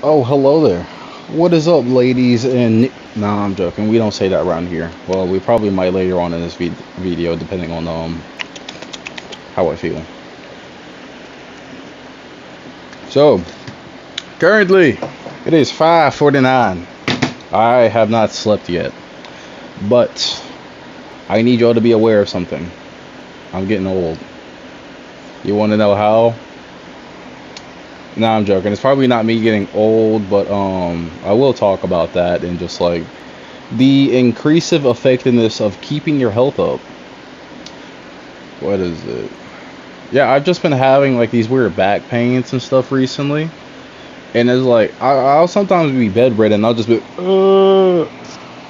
Oh, hello there. What is up, ladies? And nah, I'm joking. We don't say that around here. Well, we probably might later on in this video, depending on how I feel. So, currently, it is 5:49. I have not slept yet, but I need y'all to be aware of something. I'm getting old. You want to know how? Nah, I'm joking. It's probably not me getting old, but I will talk about that and just like the increasive effectiveness of keeping your health up. What is it? Yeah, I've just been having like these weird back pains and stuff recently, and it's like I'll sometimes be bedridden. I'll just be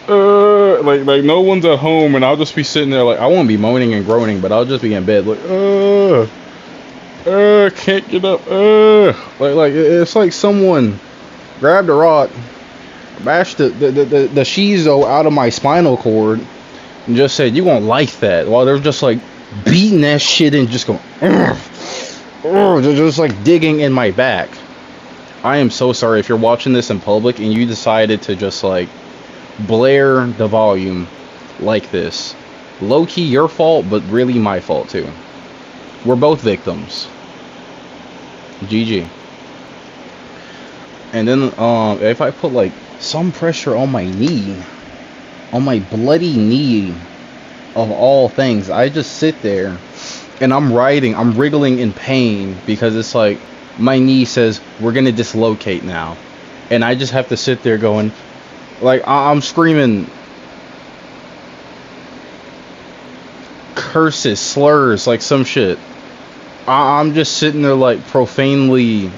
like no one's at home, and I'll just be sitting there like I won't be moaning and groaning, but I'll just be in bed like can't get up. Like it's like someone grabbed a rock, bashed the shizo out of my spinal cord, and just said, "You won't like that." While they're just like beating that shit and just going, just like digging in my back. I am so sorry if you're watching this in public and you decided to just like blare the volume like this. Low key your fault, but really my fault too. We're both victims. GG. And then if I put like some pressure on my knee, on my bloody knee of all things, I just sit there and I'm wriggling in pain because it's like my knee says we're gonna dislocate now, and I just have to sit there going like I'm screaming curses, slurs, like some shit. I'm just sitting there like profanely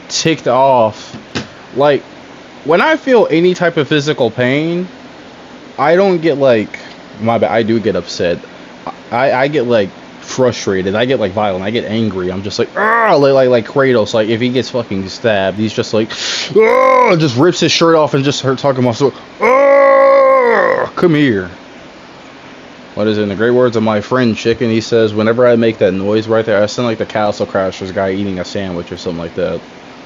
ticked off. Like when I feel any type of physical pain, I don't get like my bad. I do get upset. I get like frustrated. I get like violent. I get angry. I'm just like like Kratos. Like if he gets fucking stabbed, he's just like just rips his shirt off and just starts talking about so. Come here. What is it? In the great words of my friend Chicken, he says, whenever I make that noise right there, I sound like the Castle Crashers guy eating a sandwich or something like that.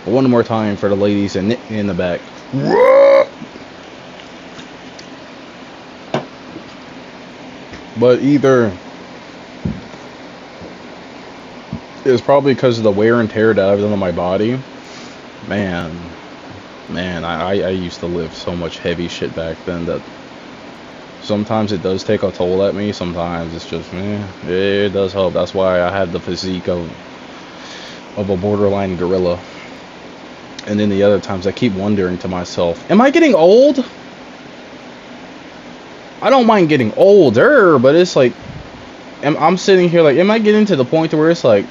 But one more time for the ladies in the back. But either it's probably because of the wear and tear that I've done on my body. Man, I used to lift so much heavy shit back then that sometimes it does take a toll at me. Sometimes it's just, it does help. That's why I have the physique of a borderline gorilla. And then the other times I keep wondering to myself, am I getting old? I don't mind getting older, but it's like, I'm sitting here like, am I getting to the point where it's like,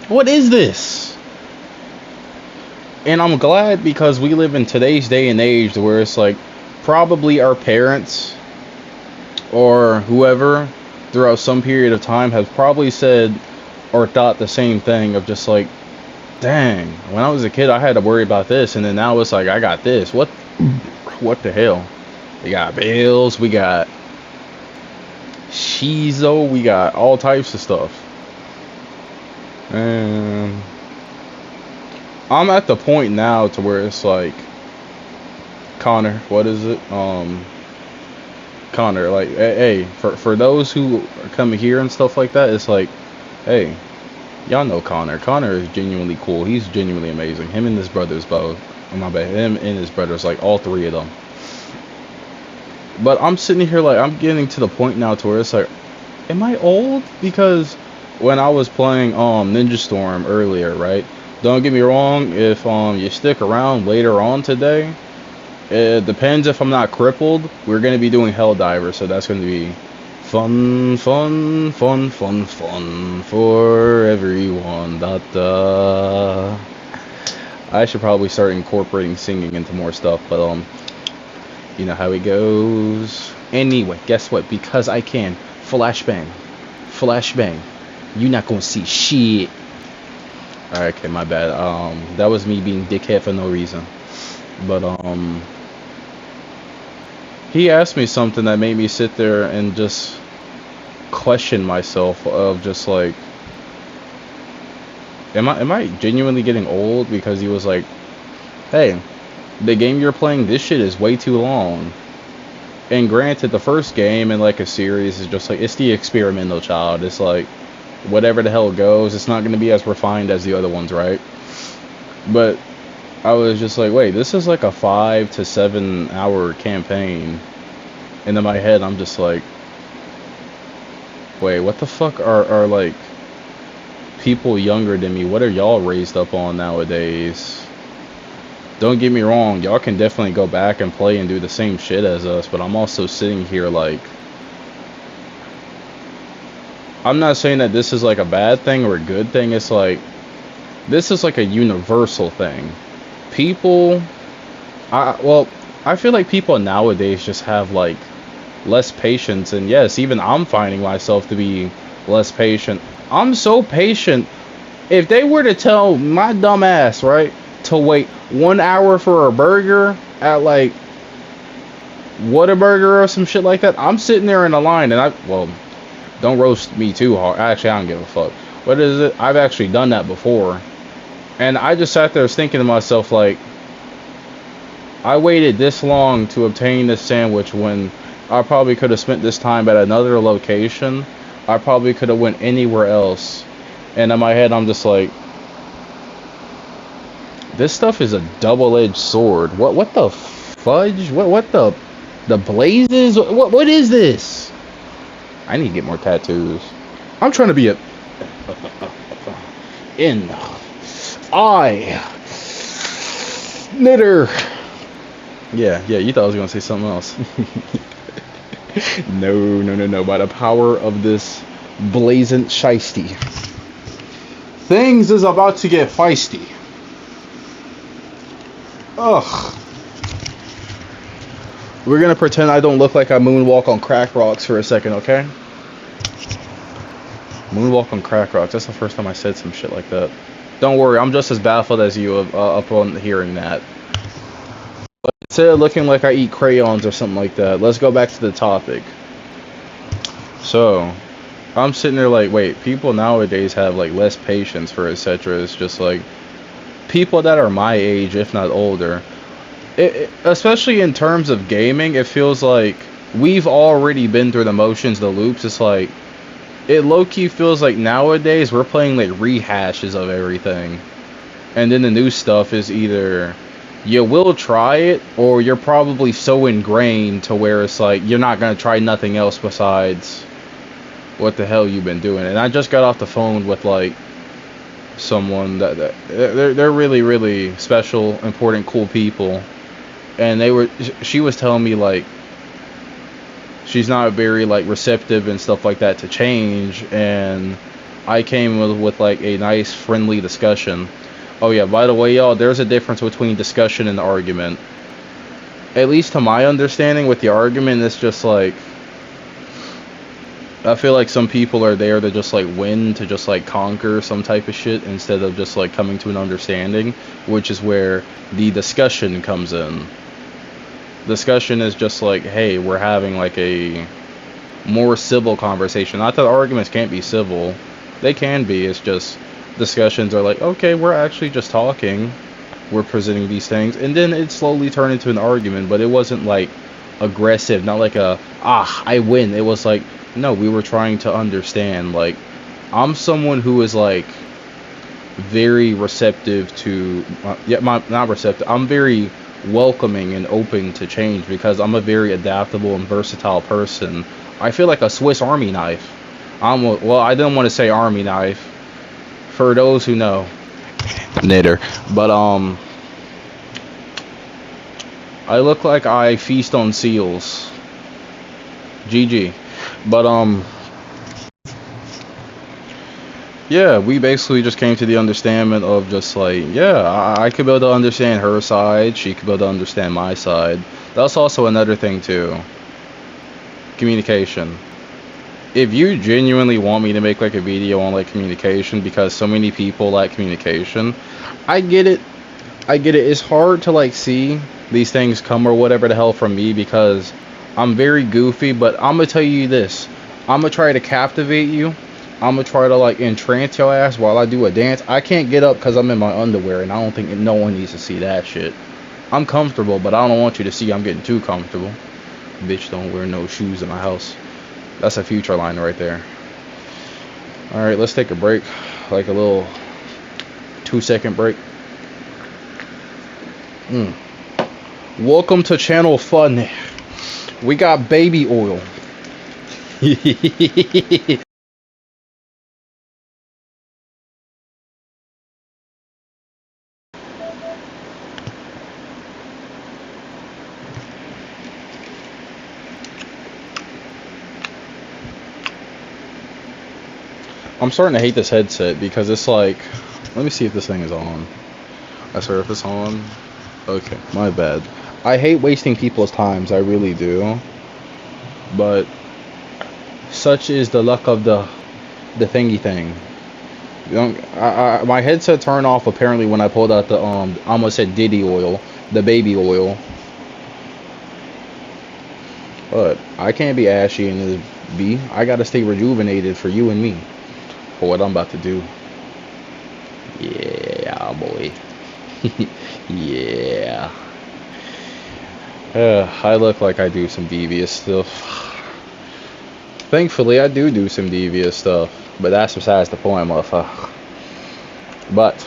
what is this? And I'm glad because we live in today's day and age where it's like, probably our parents or whoever throughout some period of time has probably said or thought the same thing of just like, dang, when I was a kid I had to worry about this, and then now it's like I got this. What the hell? We got bills, we got shizo, we got all types of stuff. And I'm at the point now to where it's like, Connor, what is it? Connor, like, hey, for those who are coming here and stuff like that, it's like, hey, y'all know Connor. Connor is genuinely cool. He's genuinely amazing. Him and his brothers both. Oh, my bad. Him and his brothers, like, all three of them. But I'm sitting here, like, I'm getting to the point now to where it's like, am I old? Because when I was playing Ninja Storm earlier, right? Don't get me wrong, if you stick around later on today, it depends if I'm not crippled. We're going to be doing Helldiver, so that's going to be fun for everyone. I should probably start incorporating singing into more stuff, but you know how it goes. Anyway, guess what? Because I can. Flashbang. You're not going to see shit. Alright, okay, my bad. That was me being dickhead for no reason. But he asked me something that made me sit there and just question myself of just like, Am I genuinely getting old? Because he was like, hey, the game you're playing, this shit is way too long. And granted, the first game in like a series is just like, it's the experimental child. It's like, whatever the hell goes, it's not going to be as refined as the other ones, right? But I was just like, wait, this is like a 5 to 7 hour campaign. And in my head, I'm just like, wait, what the fuck are like people younger than me? What are y'all raised up on nowadays? Don't get me wrong, y'all can definitely go back and play and do the same shit as us, but I'm also sitting here like, I'm not saying that this is like a bad thing or a good thing. It's like, this is like a universal thing. People, I feel like people nowadays just have like less patience, and yes, even I'm finding myself to be less patient. I'm so patient. If they were to tell my dumb ass, right, to wait 1 hour for a burger at like Whataburger or some shit like that, I'm sitting there in a line, and don't roast me too hard. Actually, I don't give a fuck. What is it? I've actually done that before. And I just sat there thinking to myself, like, I waited this long to obtain this sandwich when I probably could have spent this time at another location. I probably could have went anywhere else. And in my head, I'm just like, this stuff is a double-edged sword. What the fudge? What the blazes? What is this? I need to get more tattoos. I'm trying to be knitter. Yeah, you thought I was gonna say something else. No. By the power of this blazing shiesty, things is about to get feisty. Ugh. We're gonna pretend I don't look like I moonwalk on crack rocks for a second, okay? Moonwalk on crack rocks. That's the first time I said some shit like that. Don't worry, I'm just as baffled as you upon hearing that. But instead of looking like I eat crayons or something like that, let's go back to the topic. So, I'm sitting there like, wait, people nowadays have like less patience for etc. It's just like people that are my age, if not older. Especially in terms of gaming, it feels like we've already been through the motions, the loops. It's like, it low-key feels like nowadays we're playing like rehashes of everything. And then the new stuff is either you will try it, or you're probably so ingrained to where it's like you're not going to try nothing else besides what the hell you've been doing. And I just got off the phone with like someone that they're really, really special, important, cool people. And she was telling me like she's not very like receptive and stuff like that to change, and I came with like a nice friendly discussion. Oh yeah, by the way, y'all, there's a difference between discussion and argument. At least to my understanding, with the argument, it's just like, I feel like some people are there to just like win, to just like conquer some type of shit instead of just like coming to an understanding, which is where the discussion comes in. Discussion is just like, hey, we're having like a more civil conversation. Not that arguments can't be civil. They can be. It's just discussions are like, okay, we're actually just talking. We're presenting these things. And then it slowly turned into an argument, but it wasn't like aggressive. Not like I win. It was like, no, we were trying to understand. Like, I'm someone who is like very receptive to, not receptive. I'm very welcoming and open to change because I'm a very adaptable and versatile person. I feel like a Swiss Army knife. I didn't want to say army knife. For those who know, knitter. But I look like I feast on seals. GG. But yeah, we basically just came to the understanding of just like, yeah, I could be able to understand her side, she could be able to understand my side. That's also another thing too. Communication. If you genuinely want me to make like a video on like communication, because so many people lack communication, I get it. It's hard to like see these things come or whatever the hell from me because I'm very goofy, but I'm gonna tell you this. I'm gonna try to captivate you I'm gonna try to like entrance your ass while I do a dance. I can't get up because I'm in my underwear, and I don't think no one needs to see that shit. I'm comfortable, but I don't want you to see I'm getting too comfortable. Bitch, don't wear no shoes in my house. That's a future line right there. Alright, let's take a break. Like a little 2-second break. Welcome to Channel Fun. We got baby oil. I'm starting to hate this headset because it's like, let me see if this thing is on. I swear if it's on. Okay, my bad. I hate wasting people's times, I really do. But such is the luck of the thingy thing. You know, my headset turned off apparently when I pulled out the I almost said Diddy oil, the baby oil. But I can't be ashy in this B. I gotta stay rejuvenated for you and me. For what I'm about to do. Yeah, boy. Yeah. I look like I do some devious stuff. Thankfully, I do some devious stuff. But that's besides the point, motherfucker. But.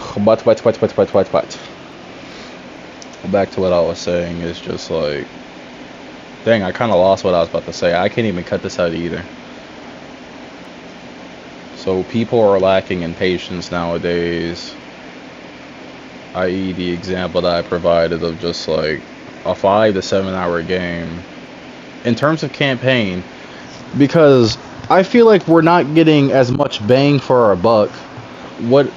Back to what I was saying is just like. Dang, I kind of lost what I was about to say. I can't even cut this out either. So people are lacking in patience nowadays, i.e. the example that I provided of just like a 5 to 7 hour game in terms of campaign, because I feel like we're not getting as much bang for our buck. What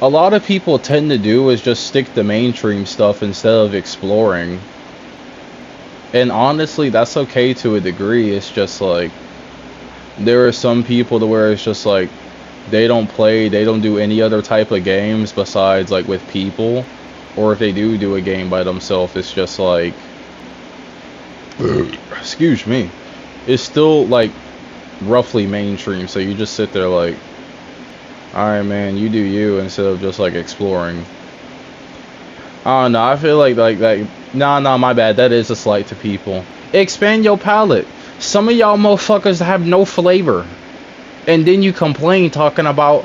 a lot of people tend to do is just stick to mainstream stuff instead of exploring. And honestly, that's okay to a degree. It's just like there are some people to where it's just like they don't do any other type of games besides like with people, or if they do a game by themselves, it's just like excuse me, it's still like roughly mainstream. So you just sit there like, alright man, you do you, instead of just like exploring. I don't know, I feel like nah, my bad, that is a slight to people. Expand your palate. Some of y'all motherfuckers have no flavor. And then you complain talking about,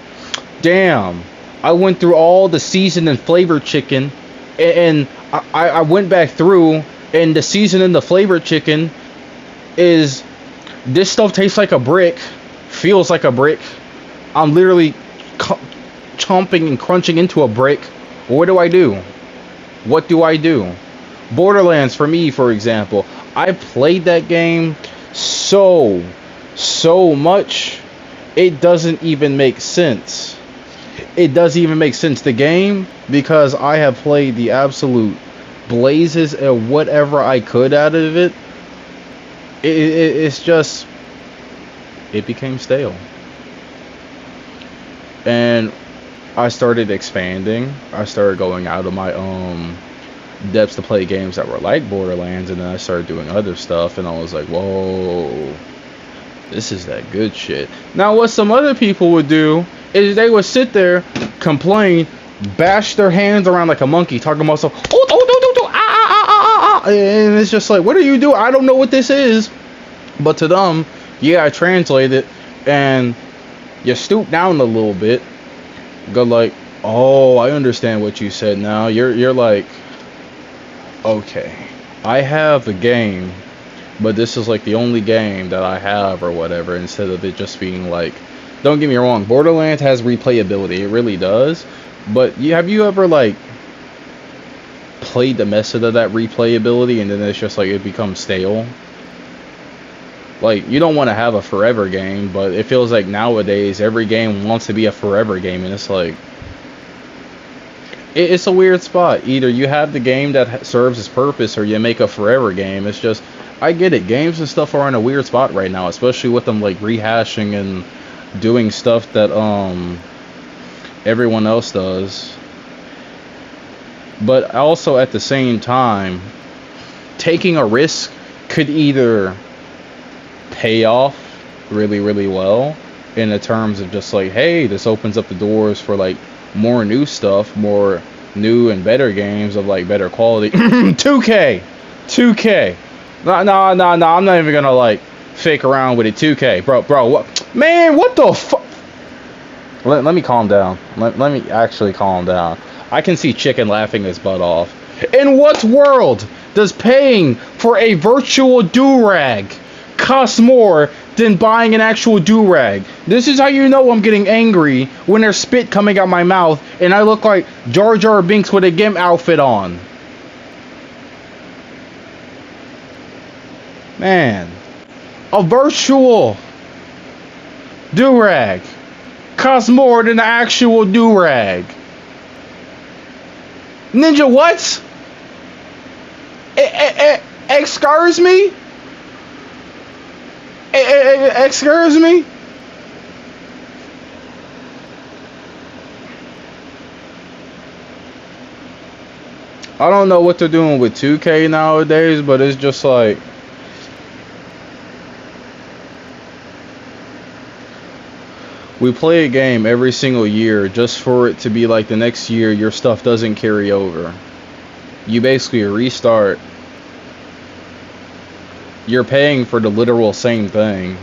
damn, I went through all the seasoned and flavored chicken, and I went back through, and the seasoned and the flavored chicken is, this stuff tastes like a brick, feels like a brick. I'm literally chomping and crunching into a brick. What do I do? What do I do? Borderlands, for me, for example, I played that game so much, it doesn't even make sense. It doesn't even make sense. The game, because I have played the absolute blazes and whatever I could out of it, it's just, it became stale. And I started expanding. I started going out of my depths to play games that were like Borderlands, and then I started doing other stuff, and I was like, whoa, this is that good shit. Now what some other people would do is they would sit there, complain, bash their hands around like a monkey, talking about stuff, and it's just like, what are you doing? I don't know what this is. But to them, yeah, I translate it, and you stoop down a little bit, go like, oh, I understand what you said now. You're like, okay, I have a game, but this is like the only game that I have or whatever, instead of it just being like, don't get me wrong, Borderlands has replayability, it really does, but have you ever like played the method of that replayability and then it's just like it becomes stale? Like, you don't want to have a forever game, but it feels like nowadays every game wants to be a forever game, and it's like, it's a weird spot. Either you have the game that serves its purpose, or you make a forever game. It's just, I get it, games and stuff are in a weird spot right now, especially with them like rehashing and doing stuff that everyone else does. But also at the same time, taking a risk could either pay off really, really well, in the terms of just like, hey, this opens up the doors for like more new stuff, more new and better games of like better quality. 2K. No, I'm not even gonna like fake around with it. 2K, bro, what, man? What the fuck? Let me calm down. Let me actually calm down. I can see Chicken laughing his butt off. In what world does paying for a virtual do-rag cost more than buying an actual do-rag? This is how you know I'm getting angry, when there's spit coming out my mouth and I look like Jar Jar Binks with a GIMP outfit on. Man, a virtual do-rag costs more than the actual do-rag. Ninja, what? Excuse me? Excuse me? I don't know what they're doing with 2K nowadays, but it's just like, we play a game every single year just for it to be like the next year your stuff doesn't carry over. You basically restart. You're paying for the literal same thing.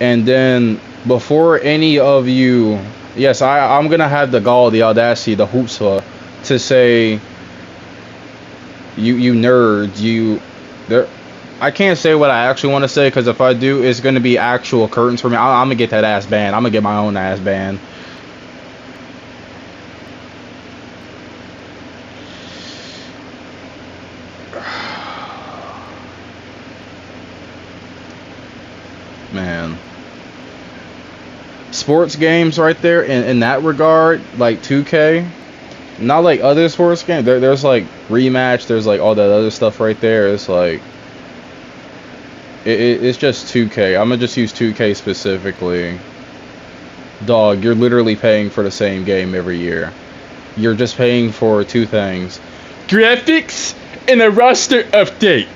And then before any of you, yes, I'm gonna have the gall, the audacity, the chutzpah to say, you nerds, I can't say what I actually want to say, because if I do, it's going to be actual curtains for me. I'm going to get that ass banned. I'm going to get my own ass banned. Man. Sports games right there, in that regard, like 2K, not like other sports games. There's like rematch, there's like all that other stuff right there. It's like, it's just 2K. I'm gonna just use 2K specifically. Dog, you're literally paying for the same game every year. You're just paying for two things: graphics and a roster update.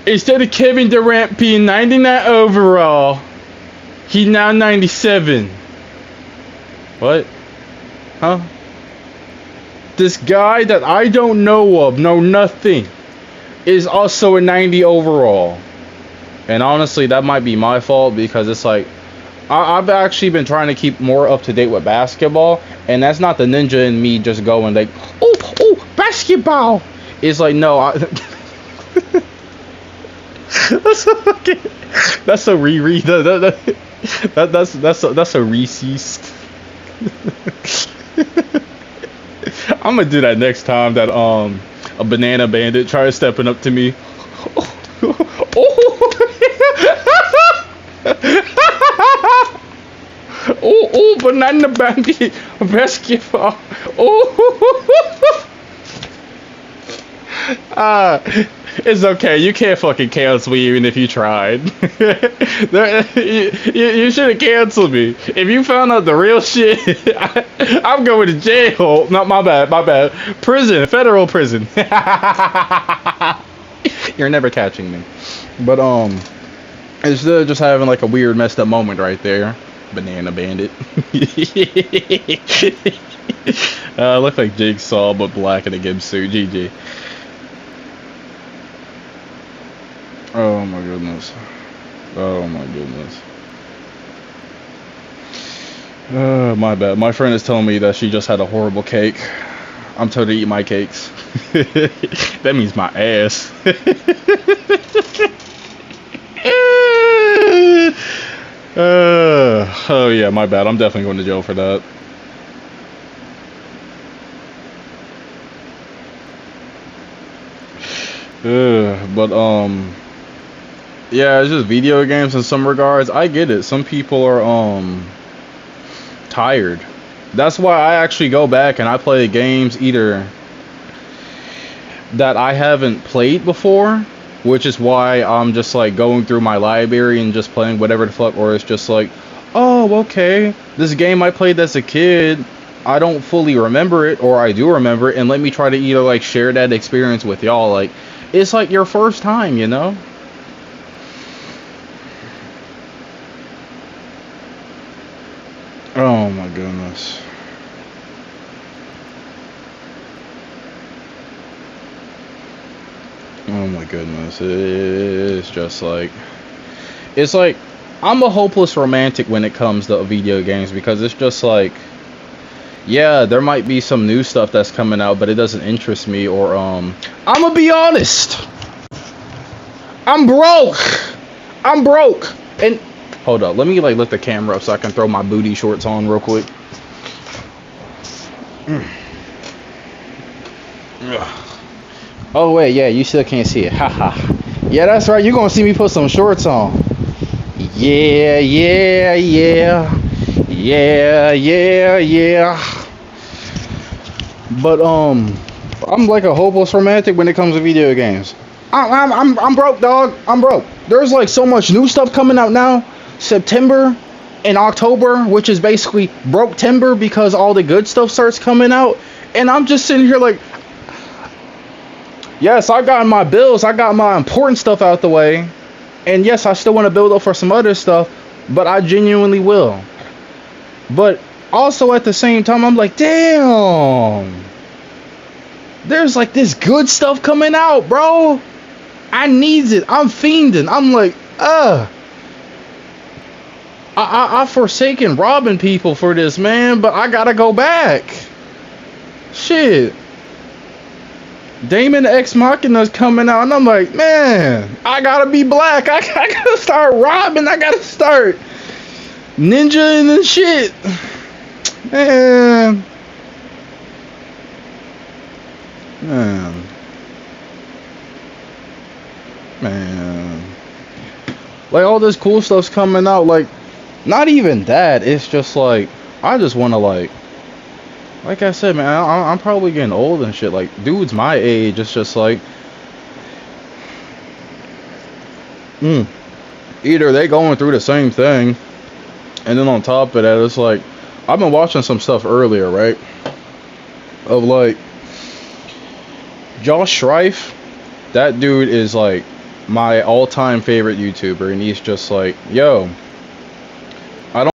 Instead of Kevin Durant being 99 overall, he's now 97. What? Huh? This guy that I don't know of, know nothing, is also a 90 overall. And honestly, that might be my fault, because it's like, I've actually been trying to keep more up to date with basketball, and that's not the ninja in me just going like, oh, basketball. It's like, no, that's a reread. That's a Reese's. I'm gonna do that next time that a banana bandit tries stepping up to me. Oh, banana bandit basketball. It's okay. You can't fucking cancel me even if you tried. You should have canceled me. If you found out the real shit, I'm going to jail. No, my bad. Prison, federal prison. You're never catching me. But instead of just having like a weird messed up moment right there, banana bandit. Look like Jigsaw but black in a GIMP suit. GG. Oh my goodness. My bad. My friend is telling me that she just had a horrible cake. I'm told to eat my cakes. That means my ass. Oh yeah, my bad. I'm definitely going to jail for that. But yeah, it's just video games in some regards. I get it. Some people are tired. That's why I actually go back and I play games either that I haven't played before, which is why I'm just like going through my library and just playing whatever the fuck, or it's just like, oh, okay, this game I played as a kid, I don't fully remember it, or I do remember it, and let me try to either like share that experience with y'all. Like, it's like your first time, you know? goodness. Oh my goodness. It's just like, it's like, I'm a hopeless romantic when it comes to video games, because it's just like, yeah, there might be some new stuff that's coming out, but it doesn't interest me. Or I'm gonna be honest, I'm broke. And hold up, let me like lift the camera up so I can throw my booty shorts on real quick. Oh wait, yeah, you still can't see it. Haha. Yeah, that's right, you're gonna see me put some shorts on. Yeah. But I'm like a hopeless romantic when it comes to video games. I'm broke, dog. I'm broke. There's like so much new stuff coming out now. September and October, which is basically broke timber, because all the good stuff starts coming out, and I'm just sitting here like, yes, I got my bills, I got my important stuff out the way, and yes, I still want to build up for some other stuff, but I genuinely will. But also at the same time, I'm like, damn, there's like this good stuff coming out, bro. I needs it. I'm fiending. I'm like, I forsaken robbing people for this, man, but I gotta go back. Shit. Damon Ex Machina's coming out, and I'm like, man, I gotta be black. I gotta start robbing. I gotta start ninja and shit. Man. Like, all this cool stuff's coming out. Like, not even that. It's just like, I just want to like I said, man, I'm probably getting old and shit. Like, dudes my age, it's just like, either they going through the same thing, and then on top of that, it's like, I've been watching some stuff earlier, right? Of like, Josh Strife, that dude is like my all-time favorite YouTuber, and he's just like, yo, I don't.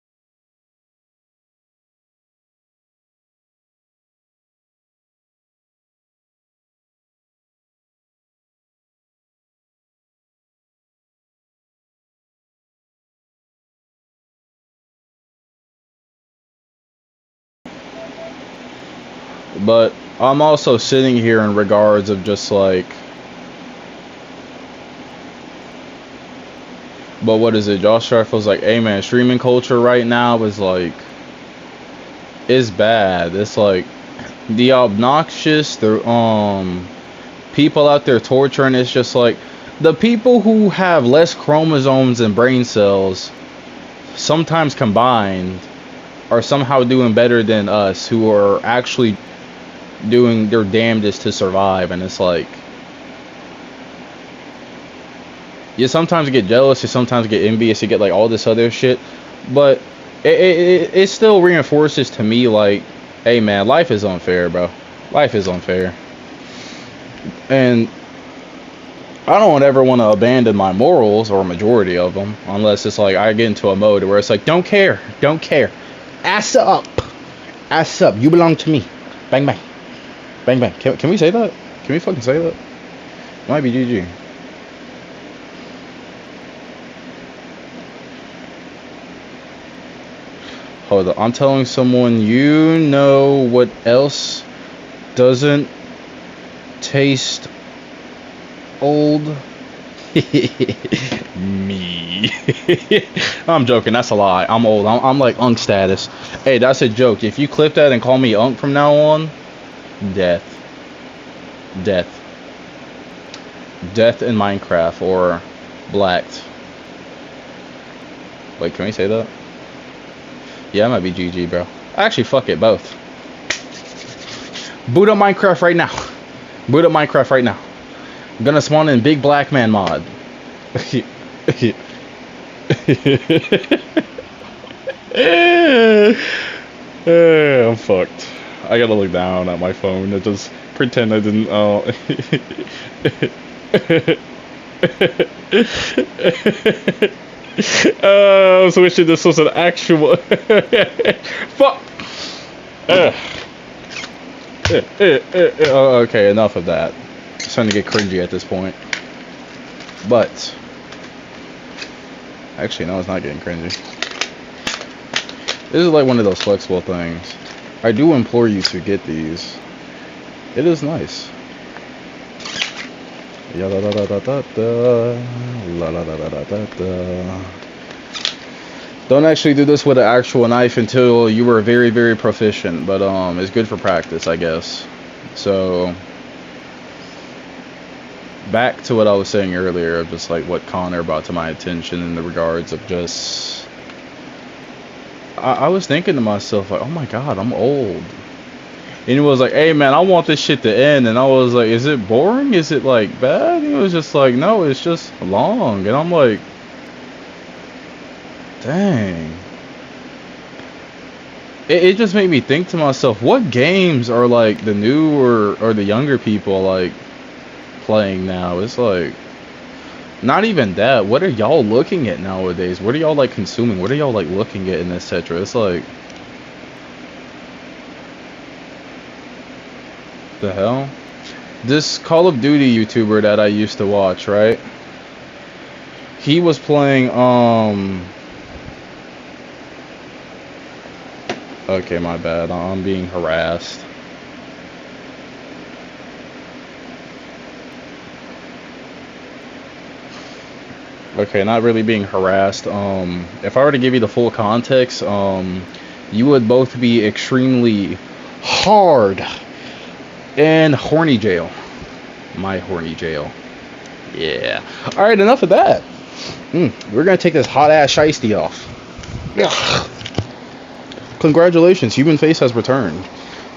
But I'm also sitting here in regards of just like, but what is it? Josh Strife was like, hey man, streaming culture right now is like, it's bad. It's like the obnoxious, the people out there torturing. It's just like the people who have less chromosomes and brain cells, sometimes combined, are somehow doing better than us, who are actually doing their damnedest to survive. And it's like, you sometimes get jealous, you sometimes get envious, you get like all this other shit, but it still reinforces to me like, hey man, life is unfair, bro. Life is unfair. And I don't ever want to abandon my morals, or a majority of them, unless it's like I get into a mode where it's like, don't care, ass up, you belong to me, bang bang, bang bang. Can we say that? Can we fucking say that? It might be GG. Hold on, I'm telling someone, you know what else doesn't taste old? Me. I'm joking, that's a lie. I'm old. I'm like Unk status. Hey, that's a joke. If you clip that and call me Unk from now on, death in Minecraft, or blacked. Wait, can we say that? Yeah, I might be GG, bro. Actually, fuck it, both. Boot up Minecraft right now. I'm gonna spawn in big black man mod. I'm fucked. I gotta look down at my phone and just pretend I didn't. Oh. I was wishing this was an actual. Fuck. Okay, enough of that. It's starting to get cringy at this point. But actually, no, it's not getting cringy. This is like one of those flexible things. I do implore you to get these. It is nice. Don't actually do this with an actual knife until you were very, very proficient, but it's good for practice, I guess. So back to what I was saying earlier, of just like what Connor brought to my attention in the regards of just, I was thinking to myself like, oh my god, I'm old. And he was like, hey man, I want this shit to end. And I was like, is it boring? Is it like bad? And he was just like, no, it's just long. And I'm like, dang. It just made me think to myself, what games are like the new or the younger people like playing now? It's like, not even that. What are y'all looking at nowadays? What are y'all like consuming? What are y'all like looking at, and etc.? It's like, the hell? This Call of Duty YouTuber that I used to watch, right? He was playing, okay, my bad. I'm being harassed. Okay, not really being harassed. If I were to give you the full context, you would both be extremely hard in horny jail. My horny jail. Yeah. Alright, enough of that. We're gonna take this hot ass shiesty off. Ugh. Congratulations, human face has returned.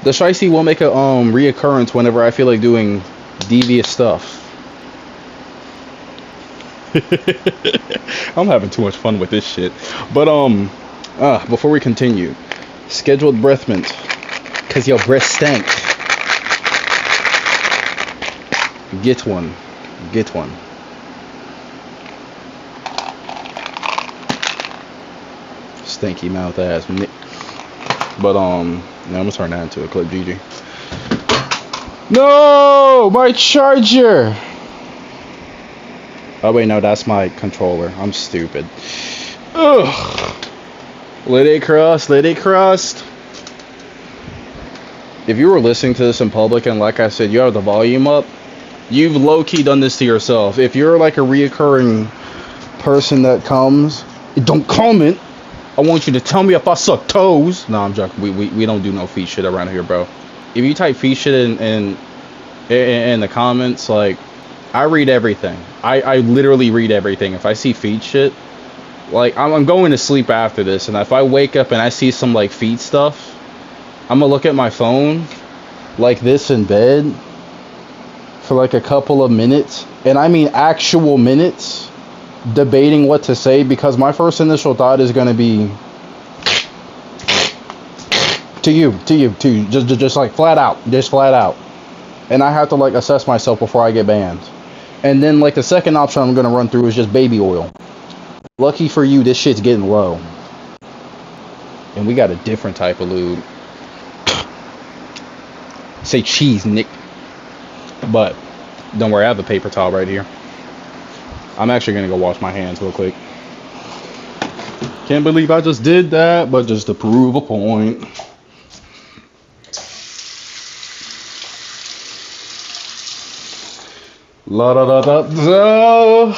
The shiesty will make a reoccurrence whenever I feel like doing devious stuff. I'm having too much fun with this shit. But before we continue, scheduled breath mint, cause your breath stank. Get one. Get one. Stinky mouth ass. But now I'm gonna turn that into a clip, GG. No, my charger. Oh wait, no, that's my controller. I'm stupid. Ugh. Let it crust. Let it crust. If you were listening to this in public and like I said, you have the volume up, you've low-key done this to yourself. If you're like a reoccurring person that comes, don't comment. I want you to tell me if I suck toes. No, I'm joking. We don't do no feet shit around here, bro. If you type feet shit in the comments, like, I read everything. I literally read everything. If I see feet shit, like, I'm going to sleep after this, and if I wake up and I see some like feet stuff, I'm gonna look at my phone like this in bed for like a couple of minutes, and I mean actual minutes, debating what to say, because my first initial thought is gonna be to you, just like flat out, and I have to like assess myself before I get banned. And then like the second option I'm gonna run through is just baby oil. Lucky for you, this shit's getting low, and we got a different type of lube. Say cheese, Nick. But don't worry, I have a paper towel right here. I'm actually gonna go wash my hands real quick. Can't believe I just did that, but just to prove a point. La da da da da.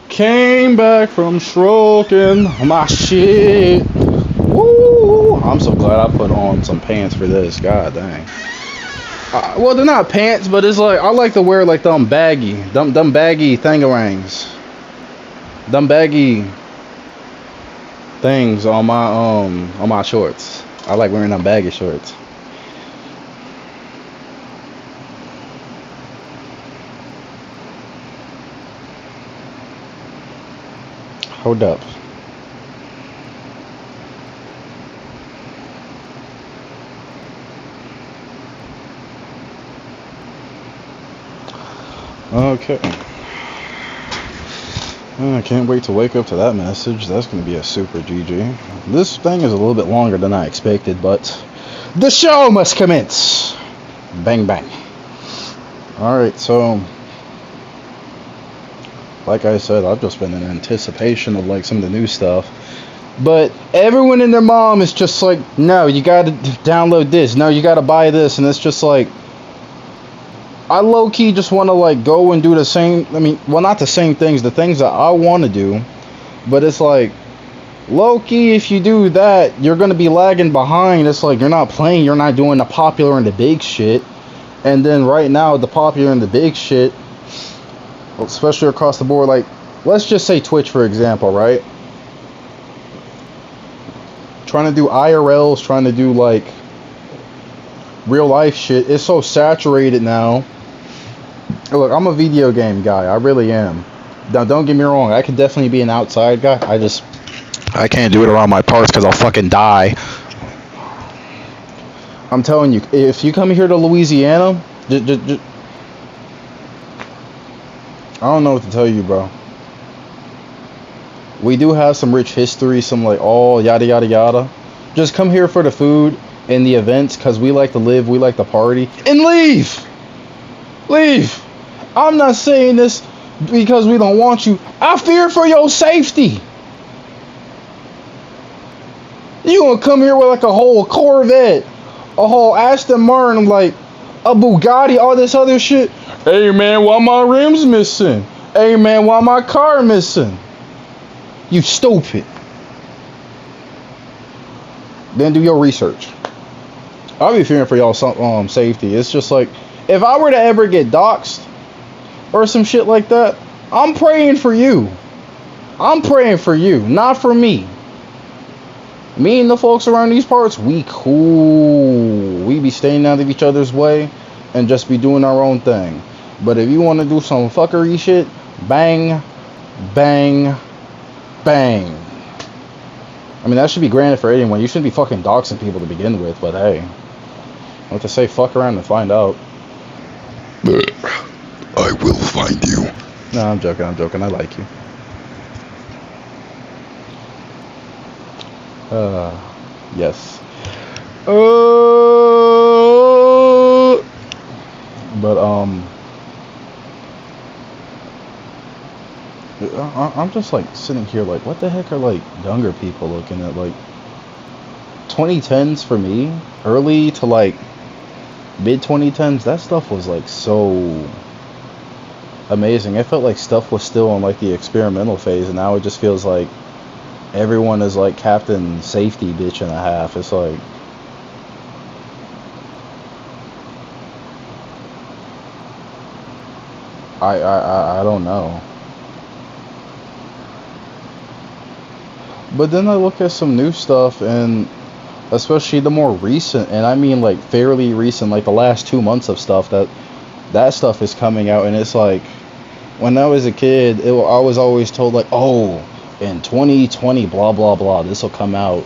Came back from stroking my shit. Woo! I'm so glad I put on some pants for this. God dang. Well, they're not pants, but it's like I like to wear like them baggy thingarangs, them baggy things on my shorts. I like wearing them baggy shorts. Hold up. Okay. I can't wait to wake up to that message. That's going to be a super GG. This thing is a little bit longer than I expected, but the show must commence. Bang, bang. Alright, so like I said, I've just been in anticipation of like some of the new stuff. But everyone and their mom is just like, no, you gotta download this. No, you gotta buy this. And it's just like, I low-key just want to like go and do the same. I mean, well, not the same things. The things that I want to do. But it's like, low-key, if you do that, you're gonna be lagging behind. It's like, you're not playing. You're not doing the popular and the big shit. And then right now, the popular and the big shit, especially across the board, like, let's just say Twitch, for example, right? Trying to do IRLs, trying to do like real life shit. It's so saturated now. Look, I'm a video game guy. I really am. Now, don't get me wrong. I could definitely be an outside guy. I can't do it around my parts because I'll fucking die. I'm telling you, if you come here to Louisiana, I don't know what to tell you, bro. We do have some rich history, some like, oh, yada, yada, yada. Just come here for the food and the events because we like to live, we like to party. And leave! Leave! I'm not saying this because we don't want you. I fear for your safety. You gonna come here with like a whole Corvette, a whole Aston Martin, like a Bugatti, all this other shit. Hey man, why my rims missing? Hey man, why my car missing? You stupid. Then do your research. I'll be fearing for y'all some safety. It's just like, if I were to ever get doxxed or some shit like that, I'm praying for you. I'm praying for you, not for me. Me and the folks around these parts, we cool. We be staying out of each other's way and just be doing our own thing. But if you want to do some fuckery shit, bang, bang, bang. I mean, that should be granted for anyone. You shouldn't be fucking doxing people to begin with, but hey. What to say, fuck around and find out. I will find you. No, I'm joking, I like you. Yes. But, I'm just like sitting here like, what the heck are like younger people looking at? Like 2010s for me, early to like mid 2010s, that stuff was like so amazing. I felt like stuff was still on like the experimental phase, and now it just feels like everyone is like Captain Safety bitch and a half. It's like, I don't know. But then I look at some new stuff, and especially the more recent, and I mean like fairly recent, like the last 2 months of stuff, that stuff is coming out, and it's like, when I was a kid, I was always told like, oh, in 2020, blah blah blah, this will come out,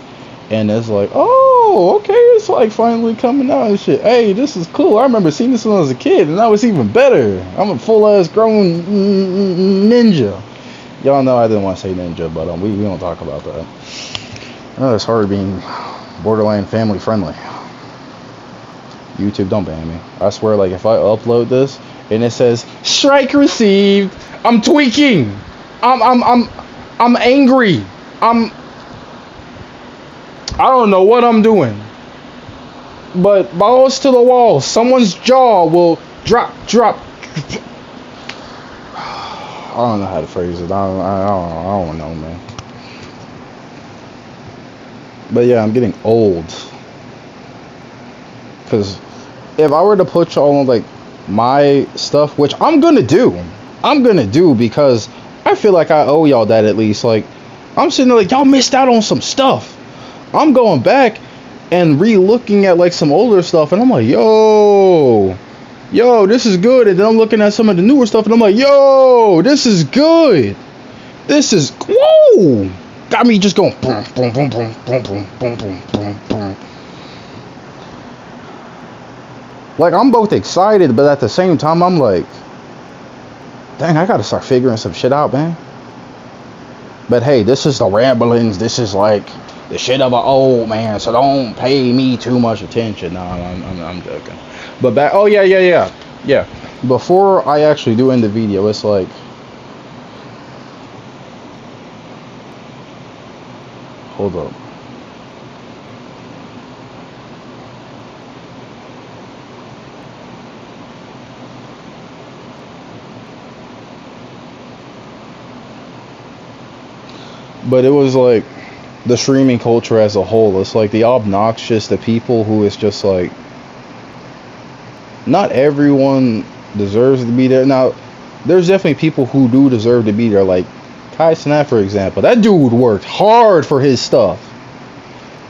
and it's like, oh, okay, it's like finally coming out and shit. Hey, this is cool. I remember seeing this when I was a kid, and now it's even better. I'm a full ass grown ninja. Y'all know I didn't want to say ninja, but we don't talk about that. Oh, it's hard being borderline family friendly. YouTube, don't ban me. I swear, like, if I upload this and it says strike received, I'm tweaking. I'm angry. I don't know what I'm doing. But balls to the wall. Someone's jaw will drop. I don't know how to phrase it. I don't know, man. But yeah, I'm getting old. Because if I were to put y'all on like my stuff, which I'm gonna do because I feel like I owe y'all that at least. Like, I'm sitting there like, y'all missed out on some stuff. I'm going back and re-looking at like some older stuff, and I'm like, yo, this is good. And then I'm looking at some of the newer stuff, and I'm like, yo, this is good. This is, whoa, got me just going boom, boom, boom, boom, boom, boom, boom, boom, boom, boom. Like, I'm both excited, but at the same time, I'm like, dang, I gotta start figuring some shit out, man. But hey, this is the ramblings. This is like the shit of an old man. So don't pay me too much attention. No, I'm joking. But back. Oh yeah. Before I actually do end the video, it's like, hold up. But it was like the streaming culture as a whole. It's like the obnoxious, the people who is just like, not everyone deserves to be there. Now, there's definitely people who do deserve to be there, like Kai Snap, for example. That dude worked hard for his stuff.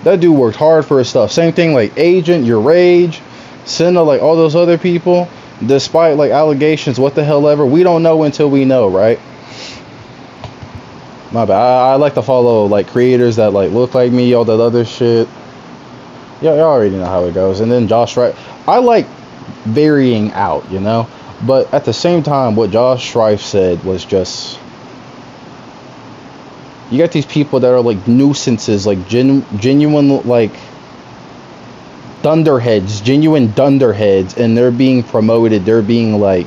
Same thing like Agent, Your Rage, Senna, like all those other people. Despite like allegations, what the hell ever, we don't know until we know, right? My bad. I like to follow like creators that like look like me, all that other shit. Yeah, you already know how it goes. And then Josh Strife. I like varying out, you know? But at the same time, what Josh Strife said was just, you got these people that are like nuisances, like genuine like genuine dunderheads, and they're being promoted. They're being like,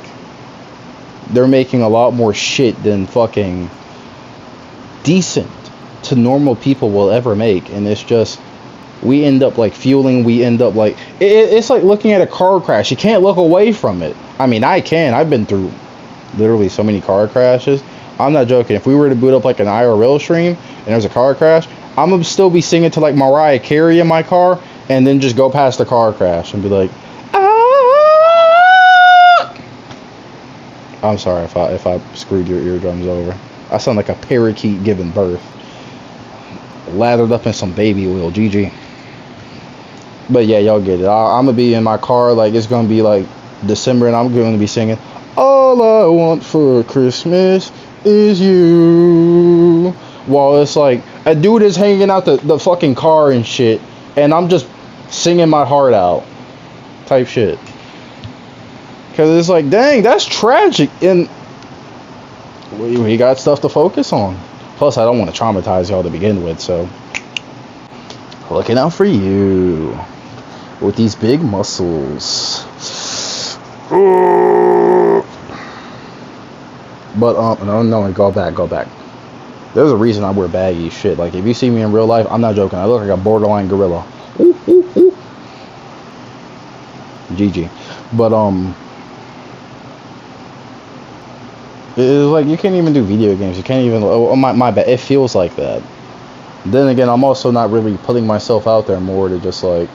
they're making a lot more shit than fucking decent to normal people will ever make. And it's just, we end up like fueling, we end up like, it's like looking at a car crash. You can't look away from it. I mean, I can. I've been through literally so many car crashes. I'm not joking. If we were to boot up like an IRL stream and there's a car crash, I'm gonna still be singing to like Mariah Carey in my car, and then just go past the car crash and be like, ah! I'm sorry if I screwed your eardrums over. I sound like a parakeet giving birth, lathered up in some baby oil. GG. But yeah, y'all get it. I'm gonna be in my car, like it's gonna be like December, and I'm gonna be singing, all I want for Christmas is you, while it's like a dude is hanging out the fucking car and shit, and I'm just singing my heart out type shit. Because it's like, dang, that's tragic, and we got stuff to focus on. Plus, I don't want to traumatize y'all to begin with, so looking out for you with these big muscles. But no, go back. There's a reason I wear baggy shit. Like, if you see me in real life, I'm not joking, I look like a borderline gorilla. GG. But it's like, you can't even do video games. You can't even, my bad, it feels like that. Then again, I'm also not really putting myself out there more to just like,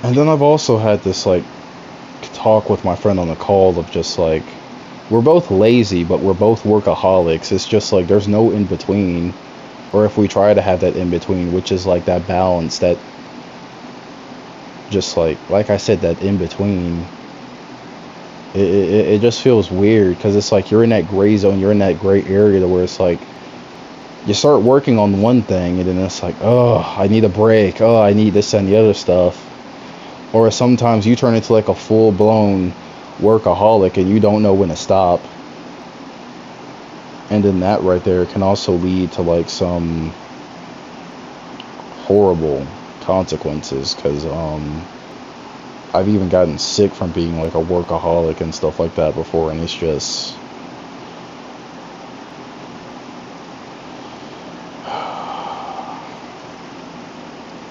And then I've also had this like talk with my friend on the call of just like, we're both lazy, but we're both workaholics. It's just like, there's no in between. Or if we try to have that in between, which is like that balance, that just like I said, that in between, it just feels weird, because it's like you're in that gray zone, you're in that gray area to where it's like you start working on one thing and then it's like, oh, I need a break, oh, I need this and the other stuff. Or sometimes you turn into like a full-blown workaholic and you don't know when to stop. And then that right there can also lead to like some horrible consequences, because I've even gotten sick from being like a workaholic and stuff like that before, and it's just,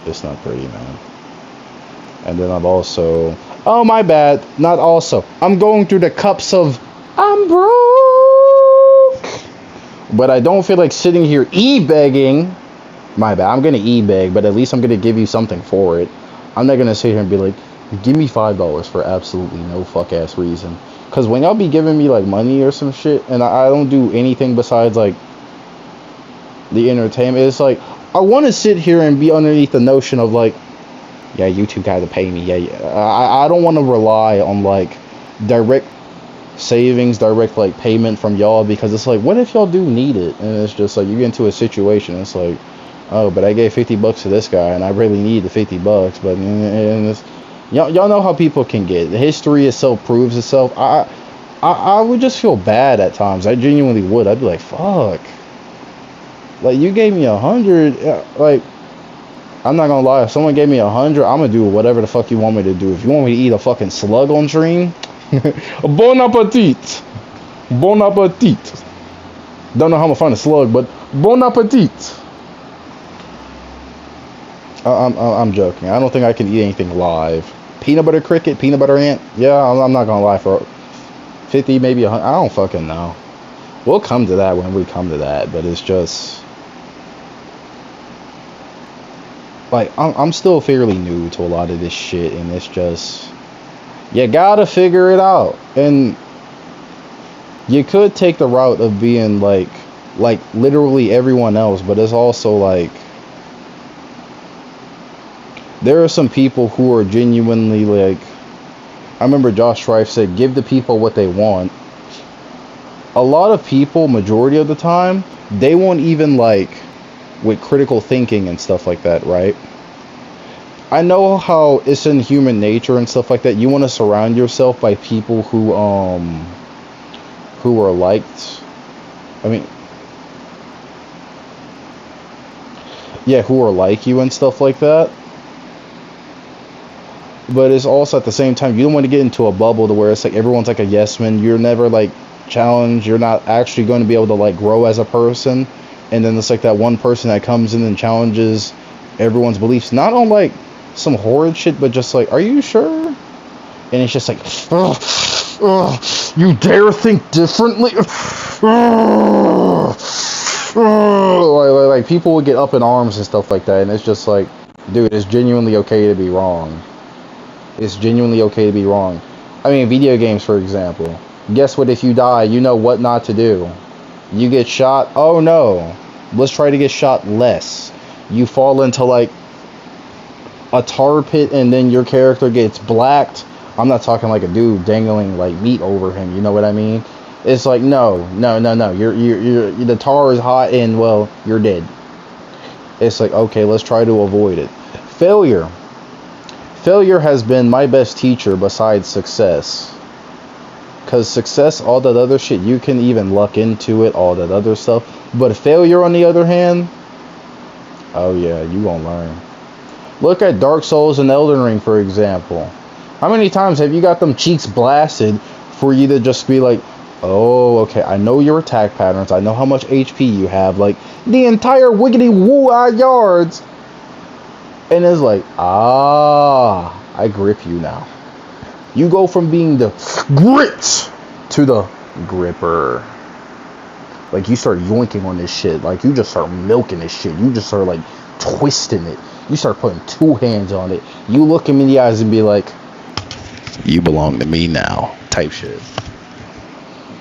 it's not pretty, man. And then I've also, oh my bad, not also, I'm going through the cups of, I'm broke, but I don't feel like sitting here e-begging. My bad, I'm gonna e-beg, but at least I'm gonna give you something for it. I'm not gonna sit here and be like, give me $5 for absolutely no fuck ass reason. Because when y'all be giving me like money or some shit, and I don't do anything besides like the entertainment, it's like, I want to sit here and be underneath the notion of like, yeah, YouTube gotta pay me. Yeah. I don't want to rely on like direct savings, direct like payment from y'all, because it's like, what if y'all do need it? And it's just like, you get into a situation, it's like, oh, but I gave $50 to this guy, and I really need the $50. But y'all know how people can get. The history itself proves itself. I would just feel bad at times. I genuinely would. I'd be like, fuck. Like, you gave me 100. Like, I'm not gonna lie. If someone gave me 100, I'm gonna do whatever the fuck you want me to do. If you want me to eat a fucking slug on stream, bon appetit. Bon appetit. Don't know how I'm gonna find a slug, but bon appetit. I'm joking. I don't think I can eat anything live. Peanut butter cricket, peanut butter ant. Yeah, I'm not gonna lie. For 50, maybe 100. I don't fucking know. We'll come to that when we come to that. But it's just like I'm still fairly new to a lot of this shit, and it's just you gotta figure it out. And you could take the route of being like literally everyone else, but it's also like there are some people who are genuinely like, I remember Josh Strife said, give the people what they want. A lot of people, majority of the time, they won't even like with critical thinking and stuff like that, right? I know how it's in human nature and stuff like that. You want to surround yourself by people who are liked. I mean, yeah, who are like you and stuff like that. But it's also at the same time, you don't want to get into a bubble to where it's like everyone's like a yes man. You're never like challenged. You're not actually going to be able to like grow as a person. And then it's like that one person that comes in and challenges everyone's beliefs, not on like some horrid shit, but just like, are you sure? And it's just like, you dare think differently? Like people would get up in arms and stuff like that, and it's just like, dude, it's genuinely okay to be wrong. It's genuinely okay to be wrong. I mean, video games, for example. Guess what? If you die, you know what not to do. You get shot. Oh no. Let's try to get shot less. You fall into like a tar pit and then your character gets blacked. I'm not talking like a dude dangling like meat over him. You know what I mean? It's like no. You're the tar is hot and well, you're dead. It's like, okay, let's try to avoid it. Failure has been my best teacher besides success. Because success, all that other shit, you can even luck into it, all that other stuff. But failure, on the other hand, oh yeah, you gonna learn. Look at Dark Souls and Elden Ring, for example. How many times have you got them cheeks blasted for you to just be like, oh, okay, I know your attack patterns, I know how much HP you have, like, the entire wiggity woo-ah yards. And it's like, I grip you now. You go from being the grit to the gripper. Like, you start yoinking on this shit. Like, you just start milking this shit. You just start, like, twisting it. You start putting two hands on it. You look him in the eyes and be like, you belong to me now, type shit.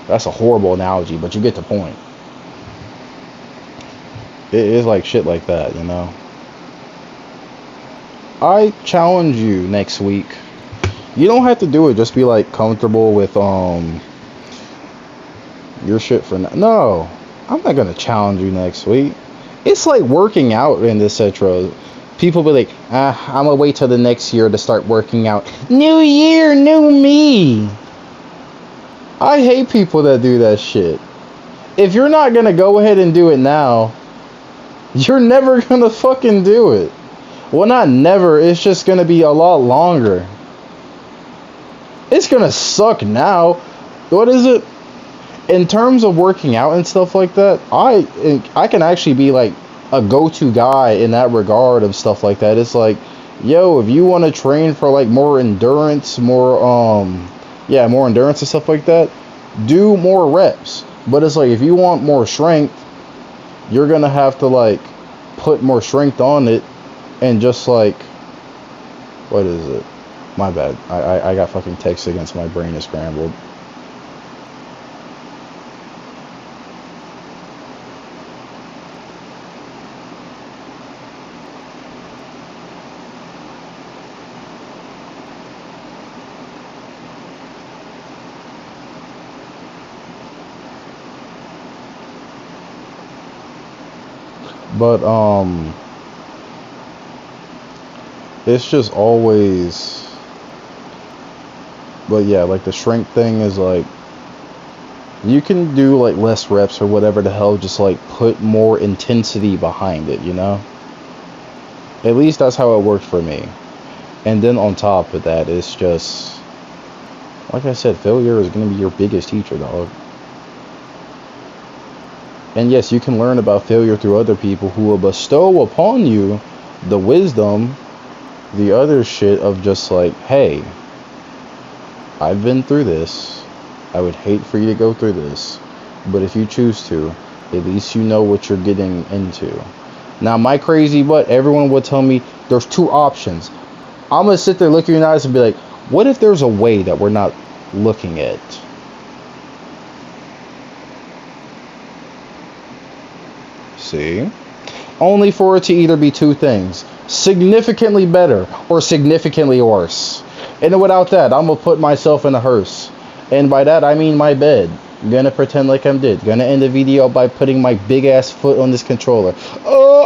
That's a horrible analogy, but you get the point. It is like shit like that, you know? I challenge you next week. You don't have to do it. Just be like comfortable with your shit for now. No, I'm not gonna challenge you next week. It's like working out in this etc. People be like, I'm gonna wait till the next year to start working out. New year, new me. I hate people that do that shit. If you're not gonna go ahead and do it now, you're never gonna fucking do it. Well, not never. It's just gonna be a lot longer. It's gonna suck now. What is it? In terms of working out and stuff like that, I can actually be like a go-to guy in that regard of stuff like that. It's like, yo, if you want to train for like more endurance, more endurance and stuff like that, do more reps. But it's like, if you want more strength, you're gonna have to like put more strength on it, and just like, what is it? My bad. I got fucking text against my brain is scrambled. But it's just always, but yeah, like the shrink thing is like, you can do like less reps or whatever the hell, just like put more intensity behind it, you know? At least that's how it worked for me. And then on top of that, it's just, like I said, failure is going to be your biggest teacher, dog. And yes, you can learn about failure through other people who will bestow upon you the wisdom, the other shit of just like, hey, I've been through this. I would hate for you to go through this. But if you choose to, at least you know what you're getting into. Now, my crazy butt, everyone would tell me there's two options. I'm going to sit there, look you in the eyes, and be like, what if there's a way that we're not looking at? See? Only for it to either be two things: significantly better or significantly worse. And without that, I'm going to put myself in a hearse. And by that, I mean my bed. Gonna pretend like I'm dead. Gonna end the video by putting my big ass foot on this controller. Oh!